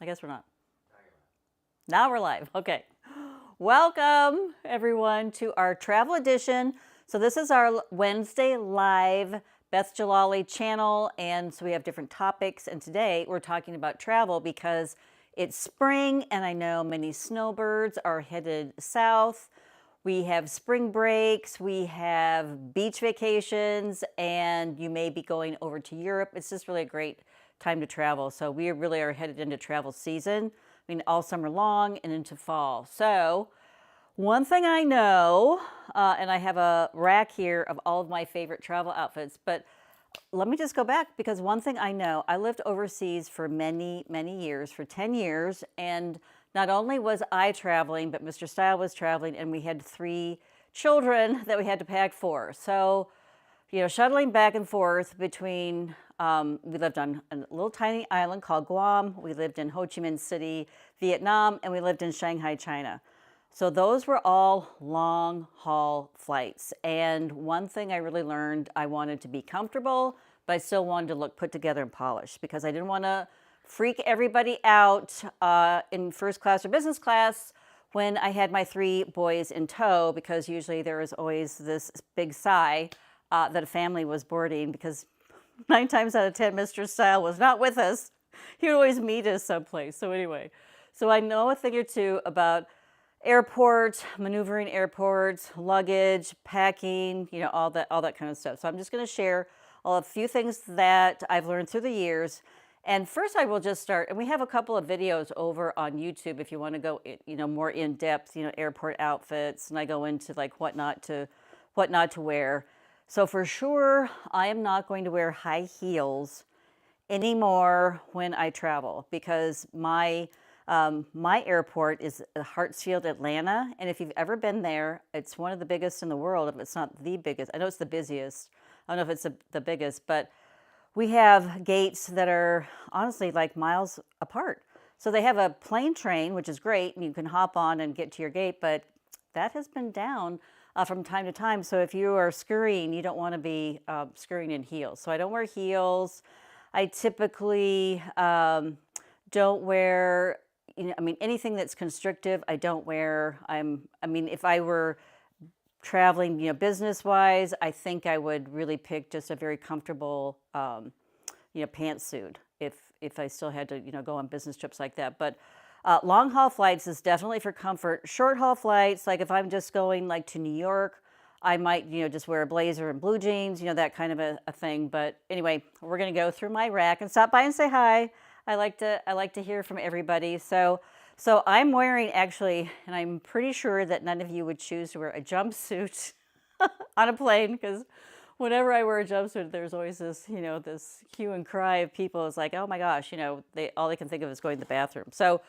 I guess we're not. Now we're live. Okay. Welcome, everyone, to our travel edition. So, this is our Wednesday live Beth Djalali channel. And so, we have different topics. And today we're talking about travel because it's spring, and I know many snowbirds are headed south. We have spring breaks, we have beach vacations, and you may be going over to Europe. It's just really a great time to travel. So we really are headed into travel season. I mean, all summer long and into fall. So one thing I know, and I have a rack here of all of my favorite travel outfits, but let me just go back because one thing I know, I lived overseas for many, many years, for 10 years, and not only was I traveling, but Mr. Style was traveling, and we had 3 children that we had to pack for. So, you know, shuttling back and forth between, we lived on a little tiny island called Guam, we lived in Ho Chi Minh City, Vietnam, and we lived in Shanghai, China. So those were all long haul flights. And one thing I really learned, I wanted to be comfortable, but I still wanted to look put together and polished because I didn't want to freak everybody out in first class or business class when I had my 3 boys in tow, because usually there is always this big sigh that a family was boarding, because 9 times out of 10, Mr. Style was not with us. He would always meet us someplace. So anyway, so I know a thing or two about airport, maneuvering airports, luggage, packing, you know, all that kind of stuff. So I'm just going to share a few things that I've learned through the years. And first I will just start, and we have a couple of videos over on YouTube if you want to go, you know, more in depth, you know, airport outfits, and I go into like what not to wear. So for sure, I am not going to wear high heels anymore when I travel, because my airport is Hartsfield, Atlanta, and if you've ever been there, it's one of the biggest in the world, if it's not the biggest. I know it's the busiest. I don't know if it's the biggest, but we have gates that are honestly like miles apart. So they have a plane train, which is great, and you can hop on and get to your gate, but that has been down from time to time. So if you are scurrying, you don't want to be scurrying in heels. So I don't wear heels. I typically don't wear, you know, I mean, anything that's constrictive, I don't wear. I mean, if I were traveling, you know, business-wise, I think I would really pick just a very comfortable, you know, pantsuit if I still had to, you know, go on business trips like that. But long haul flights is definitely for comfort. Short haul flights, like if I'm just going like to New York, I might, you know, just wear a blazer and blue jeans, you know, that kind of a thing. But anyway, we're going to go through my rack and stop by and say hi. I like to hear from everybody. So I'm wearing, actually, and I'm pretty sure that none of you would choose to wear a jumpsuit on a plane, because whenever I wear a jumpsuit, there's always this, you know, this hue and cry of people. It's like, oh my gosh, you know, all they can think of is going to the bathroom. So,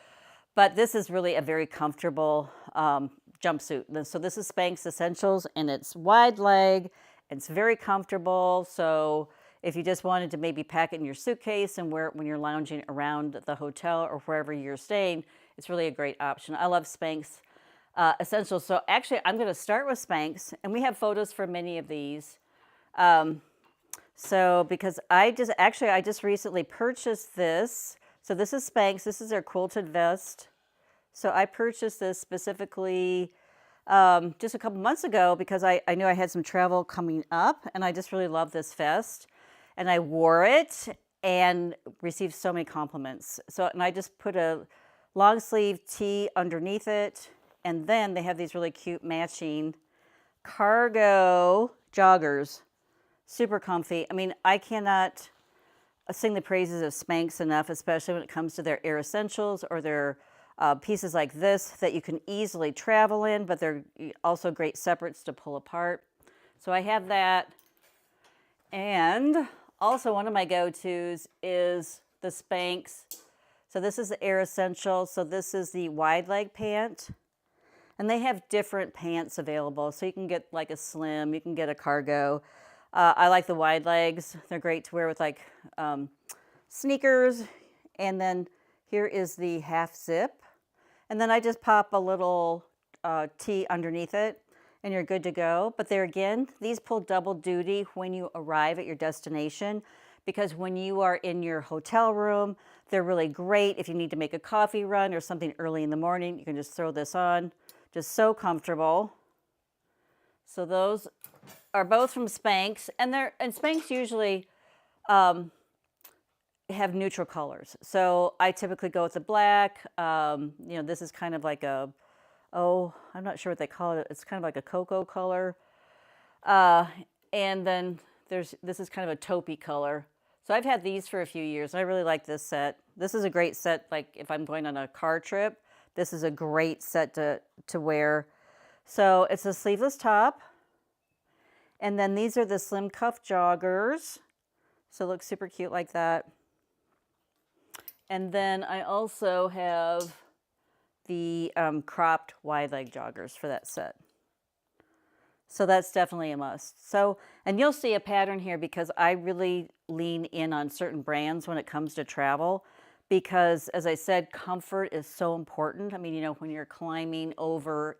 but this is really a very comfortable jumpsuit. So this is Spanx Essentials, and it's wide leg. It's very comfortable. So if you just wanted to maybe pack it in your suitcase and wear it when you're lounging around the hotel or wherever you're staying, it's really a great option. I love Spanx Essentials. So actually, I'm going to start with Spanx, and we have photos for many of these. So because I just recently purchased this. So this is Spanx. This is their quilted vest. So I purchased this specifically just a couple months ago because I knew I had some travel coming up, and I just really love this vest. And I wore it and received so many compliments. So, and I just put a long sleeve tee underneath it. And then they have these really cute matching cargo joggers. Super comfy. I mean, I cannot sing the praises of Spanx enough, especially when it comes to their Air Essentials or their pieces like this that you can easily travel in, but they're also great separates to pull apart. So I have that. And also one of my go-tos is the Spanx. So this is the Air Essential. So this is the wide leg pant. And they have different pants available. So you can get like a slim, you can get a cargo. I like the wide legs. They're great to wear with like sneakers. And then here is the half zip. And then I just pop a little tee underneath it, and you're good to go. But there again, these pull double duty when you arrive at your destination, because when you are in your hotel room, They're really great if you need to make a coffee run or something early in the morning. You can just throw this on. Just so comfortable. So those are both from Spanx, and Spanx usually have neutral colors. So I typically go with the black. This is kind of like I'm not sure what they call it. It's kind of like a cocoa color. And then this is kind of a taupey color. So I've had these for a few years. I really like this set. This is a great set, like if I'm going on a car trip, this is a great set to wear. So it's a sleeveless top. And then these are the slim cuff joggers. So it looks super cute like that. And then I also have the cropped wide leg joggers for that set. So that's definitely a must. So, and you'll see a pattern here because I really lean in on certain brands when it comes to travel because, as I said, comfort is so important. I mean, when you're climbing over,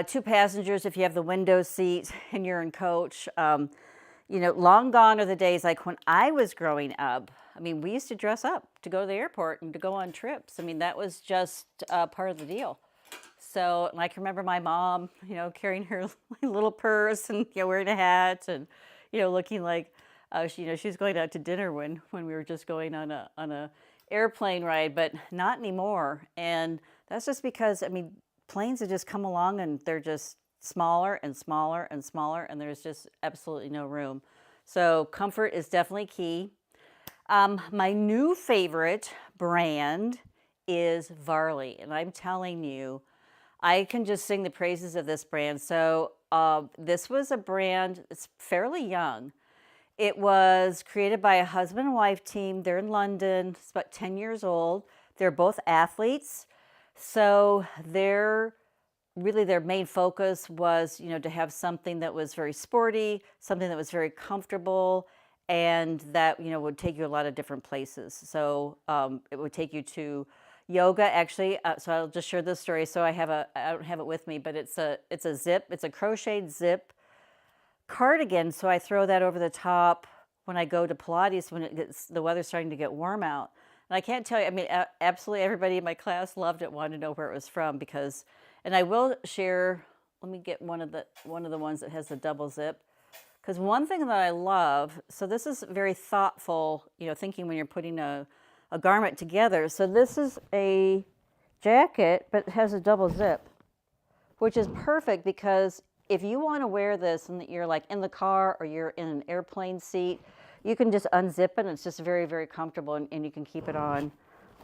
two passengers, if you have the window seat and you're in coach, long gone are the days like when I was growing up. I mean, we used to dress up to go to the airport and to go on trips. I mean, that was just part of the deal. So, and I can remember my mom, carrying her little purse and wearing a hat and looking like she was going out to dinner when we were just going on a airplane ride, but not anymore. And that's just because planes have just come along and they're just smaller and smaller and smaller, and there's just absolutely no room. So comfort is definitely key. My new favorite brand is Varley, and I'm telling you, I can just sing the praises of this brand. So this was a brand, it's fairly young. It was created by a husband and wife team. They're in London. It's about 10 years old. They're both athletes. So their main focus was, to have something that was very sporty, something that was very comfortable, and that, would take you a lot of different places. So it would take you to yoga, actually. So I'll just share this story. So I don't have it with me, but it's a crocheted zip cardigan. So I throw that over the top when I go to Pilates when the weather's starting to get warm out. And I can't tell you, absolutely everybody in my class loved it, wanted to know where it was from and I will share, let me get one of the ones that has the double zip. Because one thing that I love, so this is very thoughtful, thinking when you're putting a garment together. So this is a jacket, but it has a double zip, which is perfect because if you want to wear this and you're like in the car or you're in an airplane seat, you can just unzip it and it's just very, very comfortable and you can keep it on.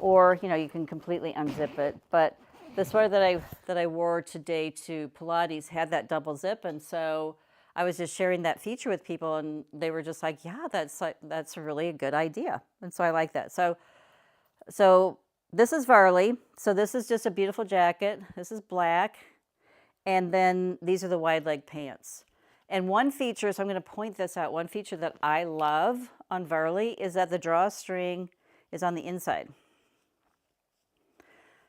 Or, you can completely unzip it. But the sweater that I wore today to Pilates had that double zip, and so I was just sharing that feature with people and they were just like, yeah, that's really a good idea. And so I like that. So this is Varley. So this is just a beautiful jacket. This is black. And then these are the wide leg pants. And one feature, so I'm going to point this out, one feature that I love on Varley is that the drawstring is on the inside.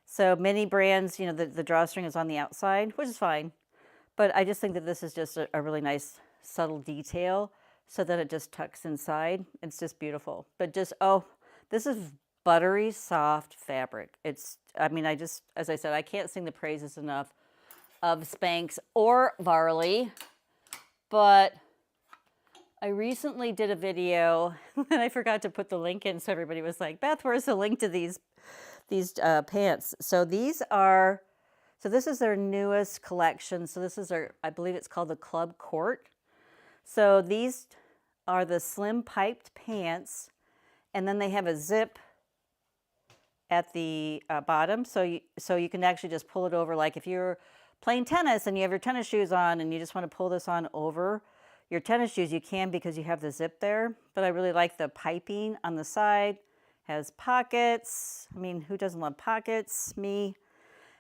So many brands, the drawstring is on the outside, which is fine. But I just think that this is just a really nice subtle detail so that it just tucks inside. It's just beautiful. But this is buttery soft fabric. As I said, I can't sing the praises enough of Spanx or Varley, but I recently did a video and I forgot to put the link in, so everybody was like, Beth, where's the link to these pants? So this is their newest collection. So this is I believe it's called the Club Court. So these are the slim piped pants, and then they have a zip at the bottom. So you can actually just pull it over, like if you're playing tennis and you have your tennis shoes on and you just want to pull this on over your tennis shoes, you can because you have the zip there. But I really like the piping on the side. Has pockets. Who doesn't love pockets? Me.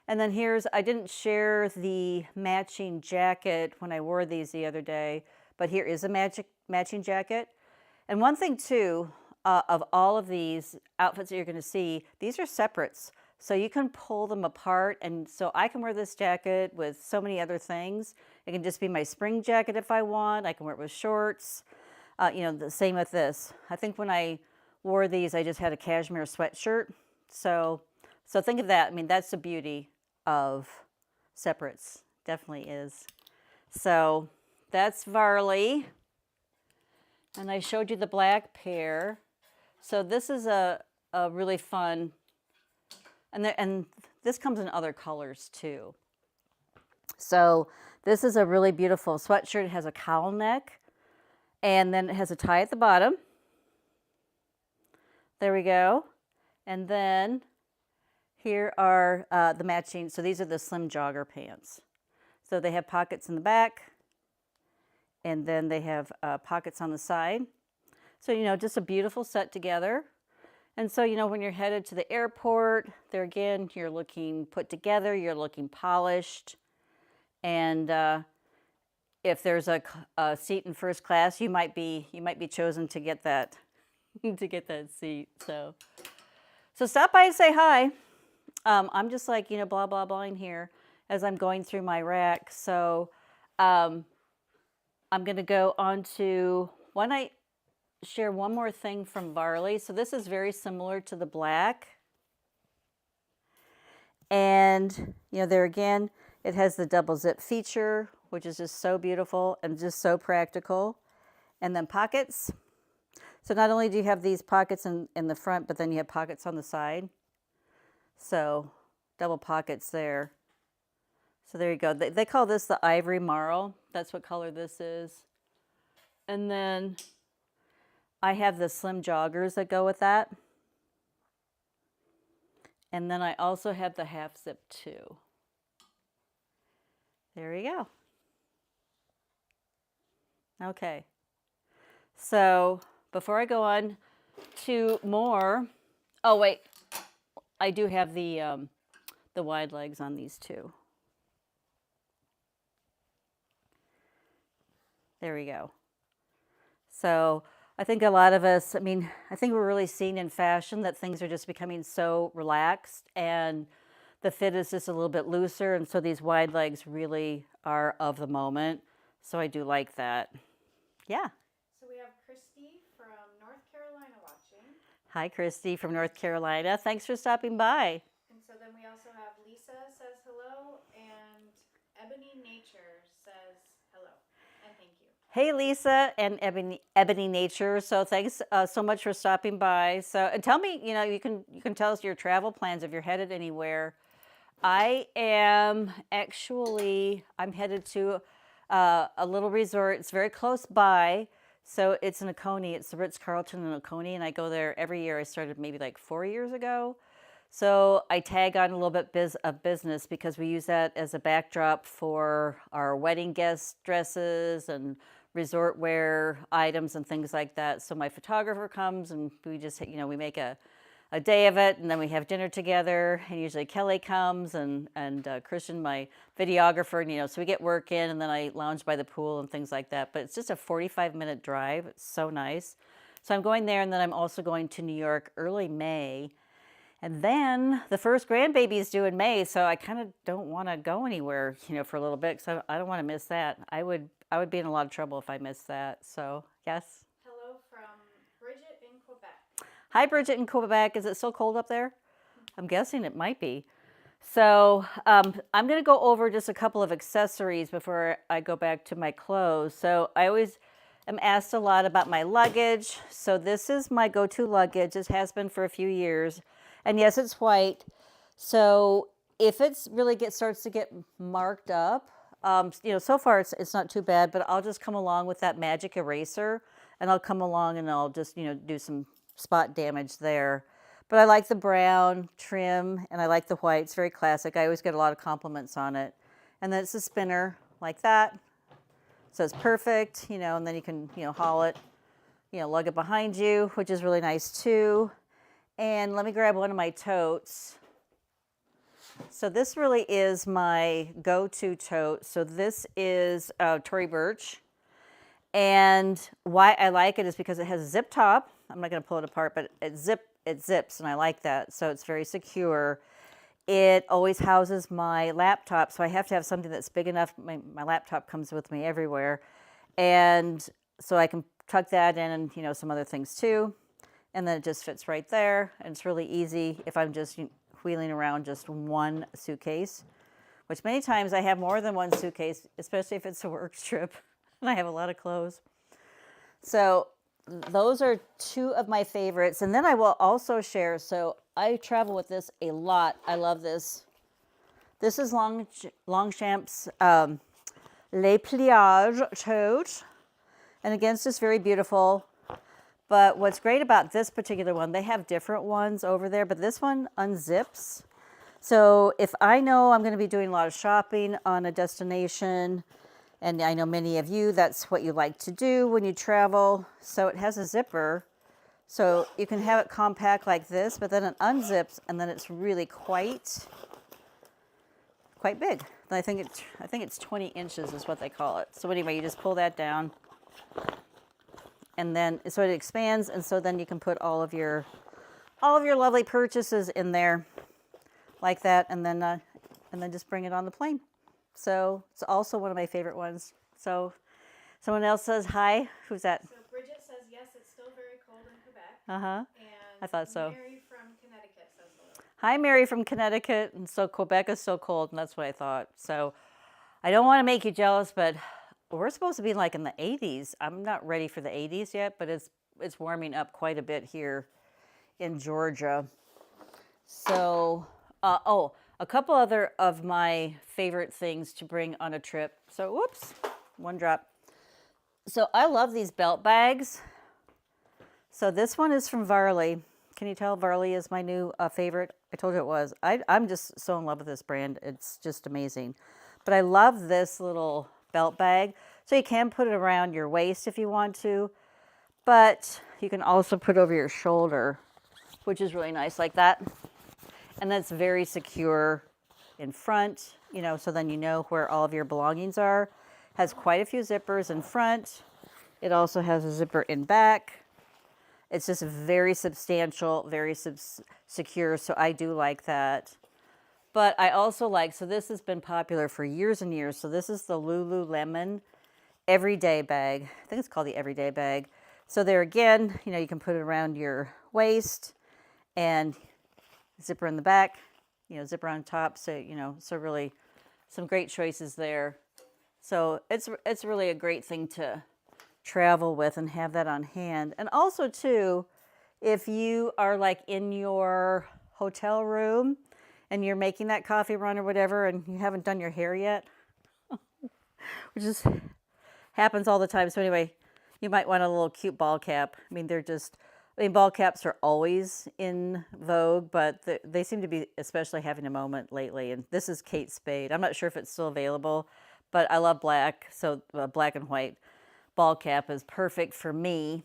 And then I didn't share the matching jacket when I wore these the other day, but here is a matching jacket. And one thing too, of all of these outfits that you're going to see, these are separates. So you can pull them apart. And so I can wear this jacket with so many other things. It can just be my spring jacket if I want. I can wear it with shorts. The same with this. I think when I wore these, I just had a cashmere sweatshirt. So think of that. I mean, that's the beauty of separates. Definitely is. So that's Varley. And I showed you the black pair. So this is a really fun, and this comes in other colors too. So this is a really beautiful sweatshirt. It has a cowl neck, and then it has a tie at the bottom. There we go. And then here are the matching. So these are the slim jogger pants. So they have pockets in the back, and then they have pockets on the side. So, you know, just a beautiful set together. And so, you know, when you're headed to the airport, there again, you're looking put together, you're looking polished. And if there's a seat in first class, you might be chosen to get that seat. So stop by and say hi. I'm just like, you know, blah blah blah in here as I'm going through my rack. So I'm going to go on to share one more thing from Varley. So this is very similar to the black. And, you know, there again, it has the double zip feature, which is just so beautiful and just so practical. And then pockets. So not only do you have these pockets in the front, but then you have pockets on the side. So double pockets there. So there you go. They call this the ivory marl. That's what color this is. And then I have the slim joggers that go with that. And then I also have the half zip too. There you go. Okay. So before I go on to more, oh wait, I do have the wide legs on these too. There we go. So I think a lot of us, I mean, I think we're really seeing in fashion that things are just becoming so relaxed and the fit is just a little bit looser. And so these wide legs really are of the moment. So I do like that. Yeah. So we have Christy from North Carolina watching. Hi, Christy from North Carolina. Thanks for stopping by. And so then we also have Lisa says hello, and Ebony Nature says hello and thank you. Hey, Lisa and Ebony Nature. So thanks so much for stopping by. So and tell me, you know, you can tell us your travel plans if you're headed anywhere. I am actually, I'm headed to a little resort. It's very close by. So it's in Oconee. It's the Ritz-Carlton in Oconee, and I go there every year. I started maybe like 4 years ago. So I tag on a little bit of business because we use that as a backdrop for our wedding guest dresses and resort wear items and things like that. So my photographer comes and we just, you know, we make a day of it, and then we have dinner together, and usually Kelly comes and Christian, my videographer, and, you know, so we get work in, and then I lounge by the pool and things like that. But it's just a 45-minute drive. It's so nice. So I'm going there, and then I'm also going to New York early May. And then the first grandbaby is due in May, so I kind of don't want to go anywhere, you know, for a little bit, because I don't want to miss that. I would be in a lot of trouble if I missed that. So, yes. Hello from Bridget in Quebec. Hi, Bridget in Quebec. Is it still cold up there? I'm guessing it might be. So I'm going to go over just a couple of accessories before I go back to my clothes. So I always am asked a lot about my luggage. So this is my go-to luggage. This has been for a few years. And yes, it's white. So if it's really starts to get marked up, you know, so far it's not too bad, but I'll just come along with that magic eraser, and I'll come along and I'll just, you know, do some spot damage there. But I like the brown trim, and I like the white. It's very classic. I always get a lot of compliments on it. And then it's a spinner like that. So it's perfect, you know, and then you can, you know, haul it, you know, lug it behind you, which is really nice too. And let me grab one of my totes. So this really is my go-to tote. So this is Tory Burch. And why I like it is because it has a zip top. I'm not going to pull it apart, but it zips, and I like that. So it's very secure. It always houses my laptop, so I have to have something that's big enough. My laptop comes with me everywhere. And so I can tuck that in, and, you know, some other things too. And then it just fits right there. And it's really easy if I'm just wheeling around just one suitcase, which many times I have more than one suitcase, especially if it's a work trip and I have a lot of clothes. So those are two of my favorites. And then I will also share, so I travel with this a lot. I love this. This is Longchamp's Les Pliages tote. And again, it's just very beautiful. But what's great about this particular one, they have different ones over there, but this one unzips. So if I know I'm going to be doing a lot of shopping on a destination, and I know many of you, that's what you like to do when you travel. So it has a zipper. So you can have it compact like this, but then it unzips, and then it's really quite big. I think it's 20 inches is what they call it. So anyway, you just pull that down. And then, so it expands, and so then you can put all of your lovely purchases in there like that, and then just bring it on the plane. So it's also one of my favorite ones. So someone else says hi. Who's that? So Bridget says yes, it's still very cold in Quebec. And I thought so. Mary from Connecticut says hello. Hi, Mary from Connecticut. And so Quebec is so cold, and that's what I thought. So I don't want to make you jealous, but we're supposed to be like in the 80s. I'm not ready for the 80s yet, but it's warming up quite a bit here in Georgia. So, a couple other of my favorite things to bring on a trip. So, whoops, one drop. So I love these belt bags. So this one is from Varley. Can you tell Varley is my new favorite? I told you it was. I'm just so in love with this brand. It's just amazing. But I love this little belt bag. So you can put it around your waist if you want to, but you can also put it over your shoulder, which is really nice like that. And that's very secure in front, so then you know where all of your belongings are. Has quite a few zippers in front. It also has a zipper in back. It's just very substantial, very secure, so I do like that. But I also like, so this has been popular for years and years. So this is the Lululemon Everyday Bag. I think it's called the Everyday Bag. So there again, you can put it around your waist and zipper in the back, zipper on top. So, so really some great choices there. So it's really a great thing to travel with and have that on hand. And also too, if you are like in your hotel room and you're making that coffee run or whatever, and you haven't done your hair yet, which just happens all the time. So anyway, you might want a little cute ball cap. Ball caps are always in vogue, but they seem to be especially having a moment lately. And this is Kate Spade. I'm not sure if it's still available, but I love black. So black and white ball cap is perfect for me.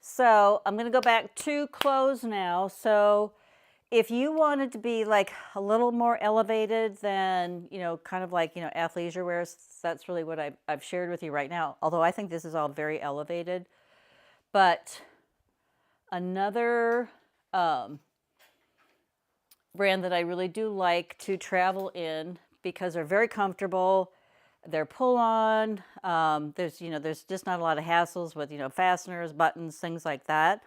So I'm going to go back to clothes now. So if you wanted to be like a little more elevated than, kind of like, athleisure wear, that's really what I've shared with you right now. Although I think this is all very elevated. But another brand that I really do like to travel in because they're very comfortable, they're pull-on, there's just not a lot of hassles with, fasteners, buttons, things like that.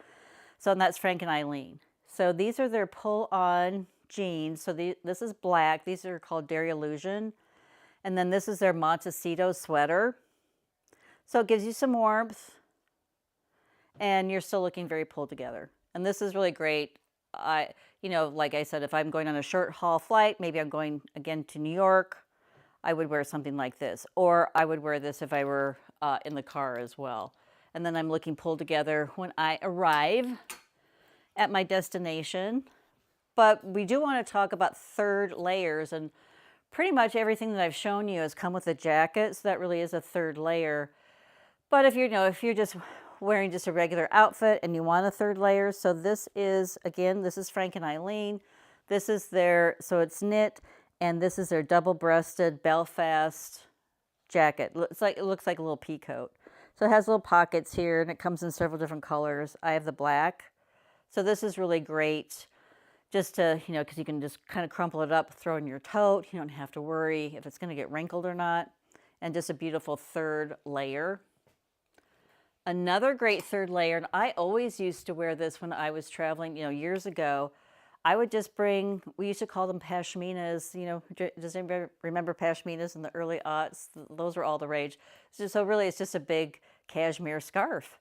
So and that's Frank Eileen. So these are their pull-on jeans. So this is black. These are called Dairy Illusion. And then this is their Montecito sweater. So it gives you some warmth. And you're still looking very pulled together. And this is really great. Like I said, if I'm going on a short haul flight, maybe I'm going again to New York, I would wear something like this. Or I would wear this if I were in the car as well. And then I'm looking pulled together when I arrive at my destination. But we do want to talk about third layers, and pretty much everything that I've shown you has come with a jacket, so that really is a third layer. But if you're just wearing just a regular outfit and you want a third layer, so this is Frank and Eileen. This is so it's knit, and this is their double-breasted Belfast jacket. It looks like a little pea coat. So it has little pockets here, and it comes in several different colors. I have the black. So this is really great just to, because you can just kind of crumple it up, throw in your tote. You don't have to worry if it's going to get wrinkled or not. And just a beautiful third layer. Another great third layer, and I always used to wear this when I was traveling, years ago. I would just bring, we used to call them pashminas, does anybody remember pashminas in the early aughts? Those were all the rage. So really, it's just a big cashmere scarf.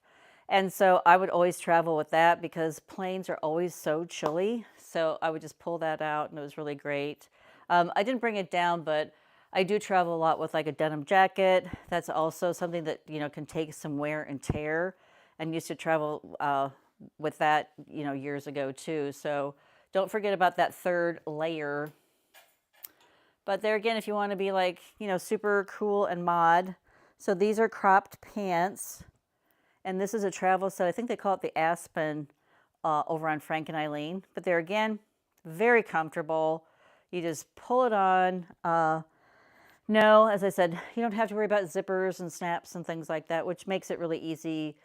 And so I would always travel with that because planes are always so chilly. So I would just pull that out and it was really great. I didn't bring it down, but I do travel a lot with like a denim jacket. That's also something that, can take some wear and tear, and used to travel with that, years ago too. So don't forget about that third layer. But there again, if you want to be like, super cool and mod. So these are cropped pants. And this is a travel set. I think they call it the Aspen over on Frank and Eileen. But there again, very comfortable. You just pull it on. No, as I said, you don't have to worry about zippers and snaps and things like that, which makes it really easy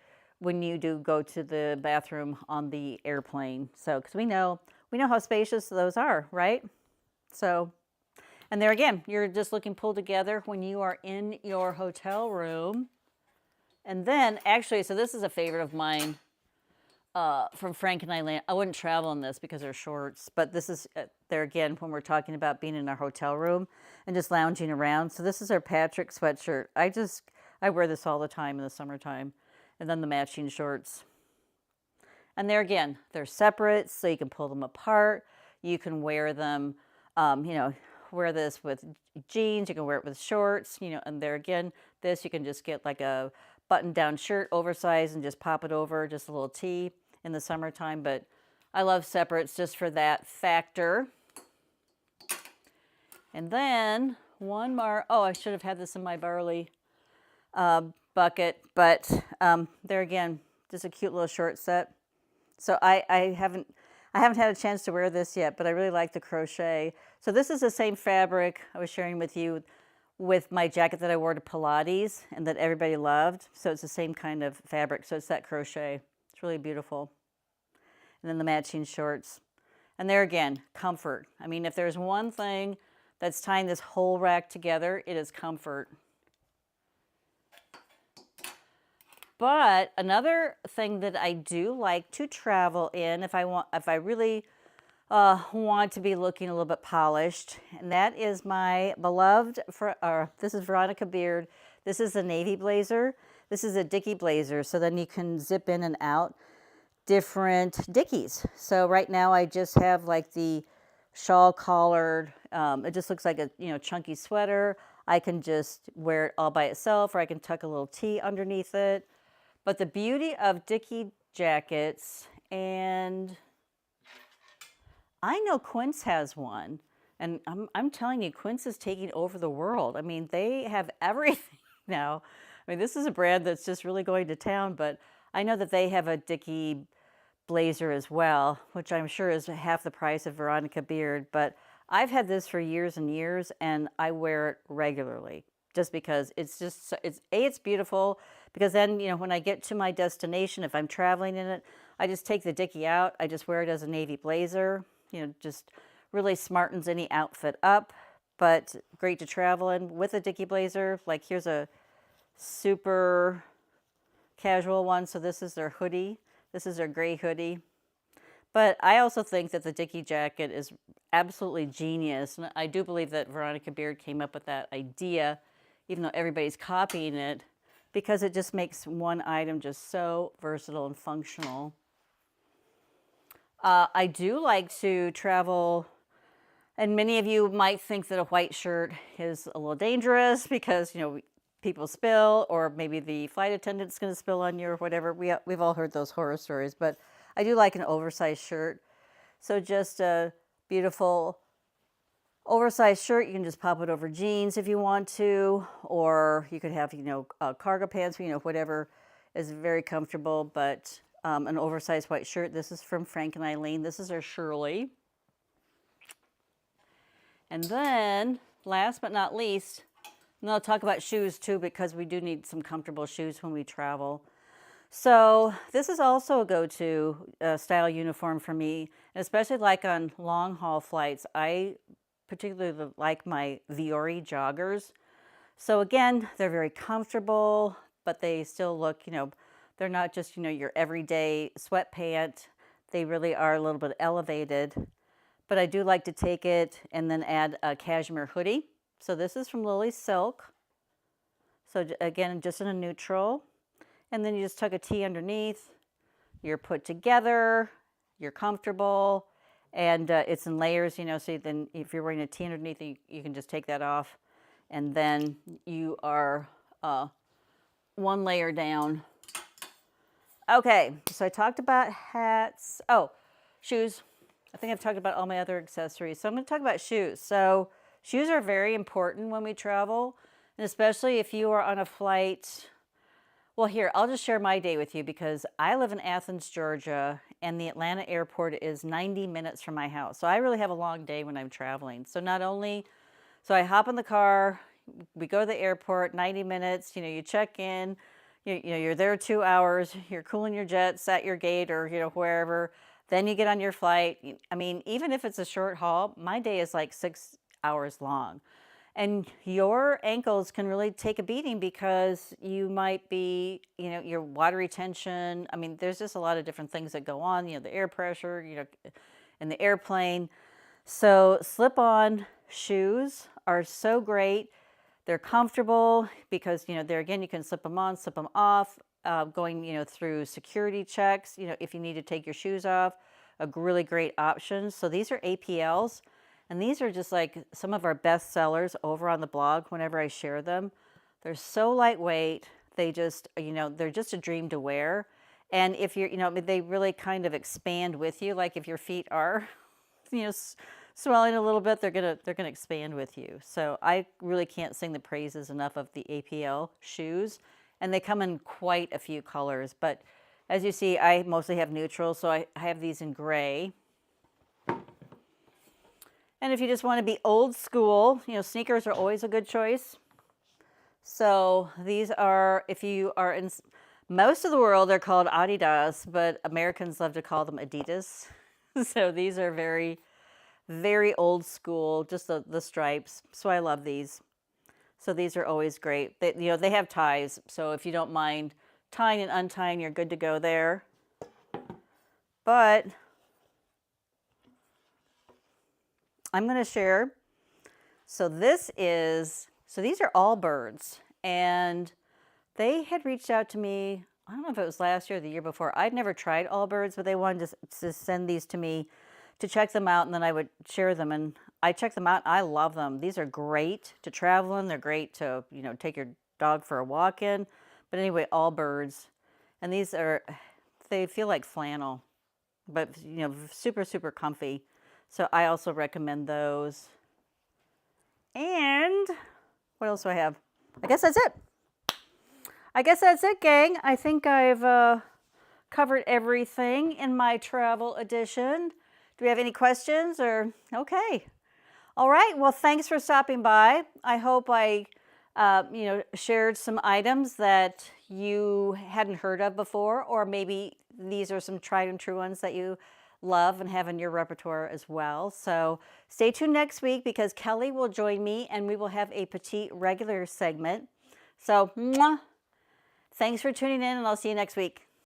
when you do go to the bathroom on the airplane. So, because we know how spacious those are, right? So, and there again, you're just looking pulled together when you are in your hotel room. And then, actually, so this is a favorite of mine from Frank and Eileen. I wouldn't travel in this because they're shorts, but this is there again when we're talking about being in our hotel room and just lounging around. So this is our Patrick sweatshirt. I wear this all the time in the summertime. And then the matching shorts. And there again, they're separate, so you can pull them apart. You can wear them, wear this with jeans. You can wear it with shorts, and there again, this you can just get like a button-down shirt, oversized, and just pop it over, just a little tee in the summertime. But I love separates just for that factor. And then one more. Oh, I should have had this in my Varley bucket, but there again, just a cute little short set. So I haven't had a chance to wear this yet, but I really like the crochet. So this is the same fabric I was sharing with you with my jacket that I wore to Pilates and that everybody loved. So it's the same kind of fabric. So it's that crochet. It's really beautiful. And then the matching shorts. And there again, comfort. I mean, if there's one thing that's tying this whole rack together, it is comfort. But another thing that I do like to travel in, if I really want to be looking a little bit polished, and that is my beloved. This is Veronica Beard. This is a navy blazer. This is a Dickie blazer, so then you can zip in and out different Dickies. So right now I just have like the shawl collared. It just looks like a chunky sweater. I can just wear it all by itself, or I can tuck a little tee underneath it. But the beauty of Dickie jackets, and I know Quince has one, and I'm telling you, Quince is taking over the world. I mean, they have everything now. I mean, this is a brand that's just really going to town, but I know that they have a Dickie blazer as well, which I'm sure is half the price of Veronica Beard. But I've had this for years and years, and I wear it regularly just because it's beautiful. Because then, when I get to my destination, if I'm traveling in it, I just take the Dickie out. I just wear it as a navy blazer. Just really smartens any outfit up, but great to travel in with a Dickie blazer. Like here's a super casual one. So this is their hoodie. This is their gray hoodie. But I also think that the Dickie jacket is absolutely genius. And I do believe that Veronica Beard came up with that idea, even though everybody's copying it, because it just makes one item just so versatile and functional. I do like to travel, and many of you might think that a white shirt is a little dangerous because, people spill, or maybe the flight attendant's going to spill on you or whatever. We've all heard those horror stories, but I do like an oversized shirt. So just a beautiful oversized shirt. You can just pop it over jeans if you want to, or you could have, cargo pants, whatever is very comfortable, but an oversized white shirt. This is from Frank and Eileen. This is our Shirley. And then, last but not least, and I'll talk about shoes too, because we do need some comfortable shoes when we travel. So this is also a go-to style uniform for me, and especially like on long haul flights. I particularly like my Vuori joggers. So again, they're very comfortable, but they still look, They're not just, your everyday sweatpant. They really are a little bit elevated. But I do like to take it and then add a cashmere hoodie. So this is from Lily Silk. So again, just in a neutral. And then you just tuck a tee underneath. You're put together. You're comfortable. And it's in layers, so then if you're wearing a tee underneath, you can just take that off. And then you are one layer down. Okay, so I talked about hats. Oh, shoes. I think I've talked about all my other accessories. So I'm going to talk about shoes. So shoes are very important when we travel, and especially if you are on a flight. Well, here, I'll just share my day with you because I live in Athens, Georgia, and the Atlanta airport is 90 minutes from my house. So I really have a long day when I'm traveling. So so I hop in the car, we go to the airport, 90 minutes, you check in, you're there 2 hours, you're cooling your jets at your gate or, wherever. Then you get on your flight. I mean, even if it's a short haul, my day is like 6 hours long. And your ankles can really take a beating because you might be, your water retention. I mean, there's just a lot of different things that go on, the air pressure, in the airplane. So slip-on shoes are so great. They're comfortable because, there again, you can slip them on, slip them off, going, through security checks, if you need to take your shoes off, a really great option. So these are APLs, and these are just like some of our best sellers over on the blog whenever I share them. They're so lightweight. They just, they're just a dream to wear. And if you're, they really kind of expand with you. Like if your feet are, swelling a little bit, they're gonna expand with you. So I really can't sing the praises enough of the APL shoes, and they come in quite a few colors. But as you see, I mostly have neutral, so I have these in gray. And if you just want to be old school, sneakers are always a good choice. So these are, if you are in most of the world, they're called Adidas, but Americans love to call them Adidas. So these are very, very old school, just the stripes. So I love these. So these are always great. They have ties. So if you don't mind tying and untying, you're good to go there. But I'm going to share. So these are Allbirds, and they had reached out to me. I don't know if it was last year or the year before. I'd never tried Allbirds, but they wanted to send these to me to check them out, and then I would share them. And I checked them out. I love them. These are great to travel in. They're great to, take your dog for a walk in. But anyway, Allbirds. And they feel like flannel, but, super, super comfy. So I also recommend those. And what else do I have? I guess that's it, gang. I think I've covered everything in my travel edition. Do we have any questions or? Okay. All right. Well, thanks for stopping by. I hope I, shared some items that you hadn't heard of before, or maybe these are some tried and true ones that you love and have in your repertoire as well. So stay tuned next week because Kelly will join me and we will have a petite regular segment. So, thanks for tuning in, and I'll see you next week.